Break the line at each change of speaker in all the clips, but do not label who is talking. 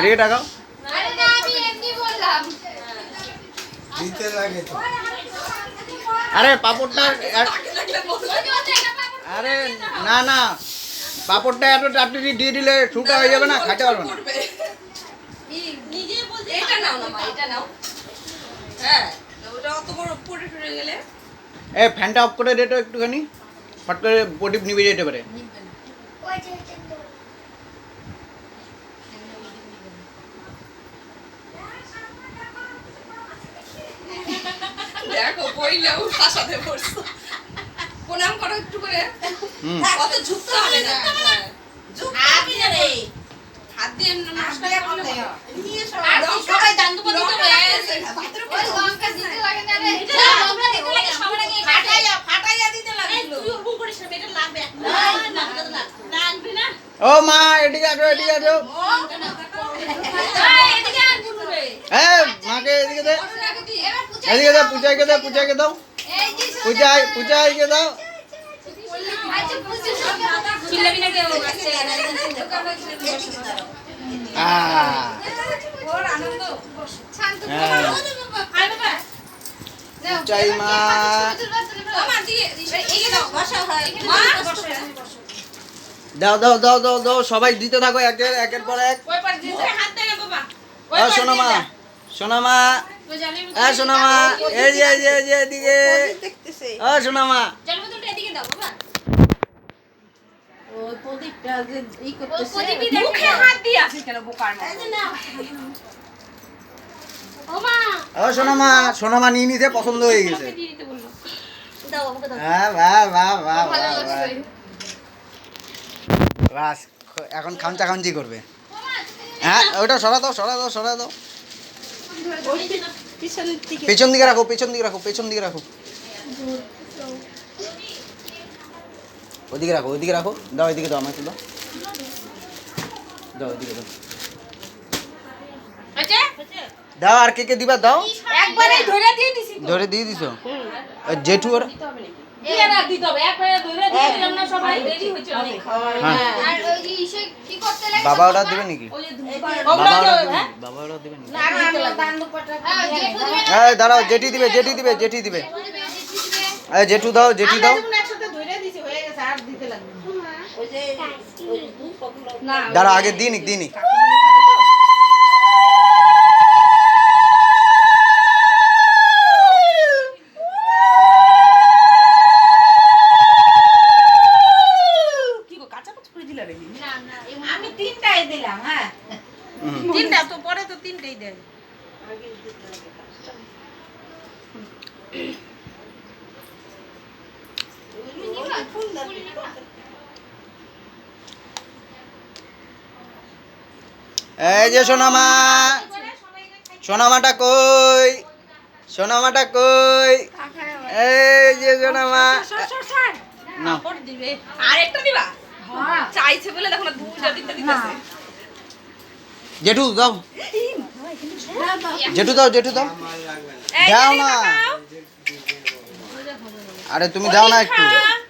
রেখে টাকাও আরে পাপড়টা আরে না না পাপড়টা এত তাড়াতাড়ি দিয়ে দিলে শুটা হয়ে যাবে না, খাইতে পারবে না। এ ফ্যানটা অফ করে দে তো একটুখানি, ফট করে প্রদীপ নিভে যেতে পারে।
দেখো বইলেও ফাঁসাতে পড়ছো। প্রণাম করো একটু করে। কত ঝুঁকতে হবে না। ঝুঁকবি না রে। হাত দিয়ে নমস্কার করলে নিয়ে সবাই দান দুপা দিতে হবে। ওই লঙ্কা দিতে লাগে না রে। লঙ্কা দিতে লাগে সবার আগে ফাটাইয়া দিতে লাগে। তুই ওরকম করিস না, এটা লাগবে। না লাগবে না।
ও মা এদিকে আসো, এদিকে আসো।
এদিকে আর গুনু রে।
হ্যাঁ মাকে এদিকে দে, এদিকে দে, পূজাকে দে, পূজাকে দাও, পূজাকে দাও।
চিল্লাবি না কেউ। ওর আনন্দ শান্ত আয় বাবা
চাই মা
মা দিয়ে এই দাও বসা হয় মা বসো
দাও দাও দাও দাও দাও, সবাই দিতে থাকো একের পর এক।
ওই পার দিতে হাত দে না বাবা।
ও সোনা মা, সোনা মা, সোনা মা, এই যে এই যে এই যে এদিকে। ও সোনা মা,
জলবোতলটা এদিকে দাও বাবা।
ওই প্রদীপটা যে ই করতেছে,
মুখে হাত দিয়ে আছিস কেন বোকার মতো? ও মা
ও সোনা মা, সোনা মা নিয়ে নিতে পছন্দ হয়ে গেছে।
দিয়ে দিতে বললো। দাও আমাকে দাও।
হ্যাঁ বাহ বাহ বাহ
ভালো
বাহ বাহ।
লাগছে।
বাস এখন খামচা খামচি করবে। হ্যাঁ ওটা সরা দাও, সরা দাও, সরা দাও।
পিছনের দিকে
পেছন দিকে রাখো, পেছন দিকে রাখো, পেছন দিকে রাখো। ওইদিকে রাখো, ওইদিকে রাখো। দাও এদিকে দাও, আমাকে দাও, দাও এদিকে দাও।
আচ্ছা
দাও আর কে কে দিবা দাও।
একবারে ধরে দিয়ে দিছি তো।
ধরে দিয়ে দিছো। আর জেঠু ওরা
দিয়ে না দিতে হবে। একবারে ধরে দিয়ে দিলাম না সবাই রেডি হচ্ছে অনেক।
হ্যাঁ
আর ওই যে ইসে কি করতে লাগে?
বাবা ওরা দিবে নাকি?
ওই যে
বাবা ওরা
ওগুলো
দিবে
হ্যাঁ
নাকি? বাবা ওরা দিবে নাকি?
না আমরা দান দুপাটা
হ্যাঁ, জেঠু দিবে না?
এই দাঁড়াও, জেঠি দিবে, জেঠি দিবে, জেঠি দিবে।
জেঠু দিবে।
এই জেঠু দাও, জেঠি দাও।
আমরা একসাথে ধরে দিছি, হয়ে গেছে, আর দিতে লাগবে না। ওই যে ওই দুধ কতগুলো
না
দাঁড়াও আগে দিনিক দিনিক।
কি গো কাঁচা কাঁচা করে দিলা রে?
না না
আমি তিনটাই দিলাম। হ্যাঁ
তিনটা তো পরে তো তিনটাই দেয়।
এই যে সোনামা, সোনামাটা কই, সোনামাটা কই? এই যে সোনামা। না
পরে দিবে। আরেকটা দিবা? হ্যাঁ চাইছে বলে দেখো না দুইটা তিনটা দিতেছে।
জেঠু দাও, জেঠু দাও, জেঠু দাও।
এই
দাও
যে
না।
তাকাও।
আরে তুমি দাও না একটু।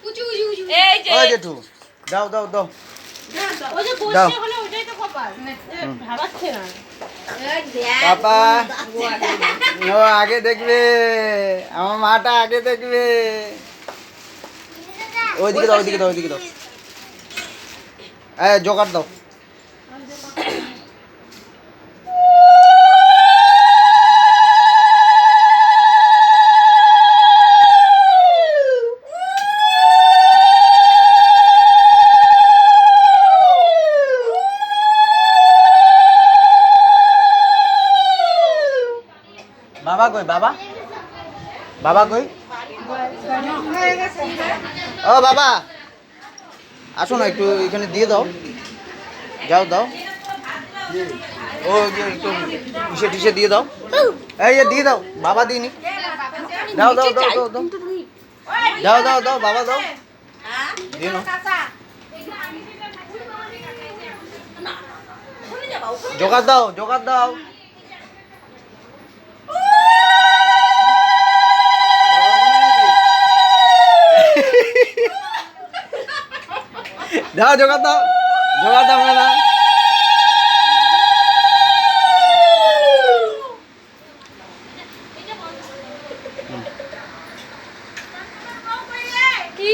উঁচু উঁচু উঁচু।
এই যে
ওই জেঠু দাও দাও দাও।
ওই যে
দাও।
বসে হলো ওইটাই তো কপাল। ভাবাচ্ছে না।
পাপা ও আগে দেখবে, আমার মাটা আগে দেখবে। ওইদিকে দাও, ওইদিকে দাও, ওইদিকে দাও। এই জোগাড় দাও। বাবা কই, বাবা, বাবা কই? ও বাবা আসো না, একটু এখানে দিয়ে দাও, যাও দাও। ও যে একটু ইসে টিসে দিয়ে দাও। এই যে দিয়ে দাও, বাবা দিইনি। দাও দাও দাও দাও দাও দাও দাও দাও, বাবা দাও, দিয়ে নাও। জোগাড় দাও, জোগাড় দাও। দাও জোগাড় দাও, জোগাড় দাও না।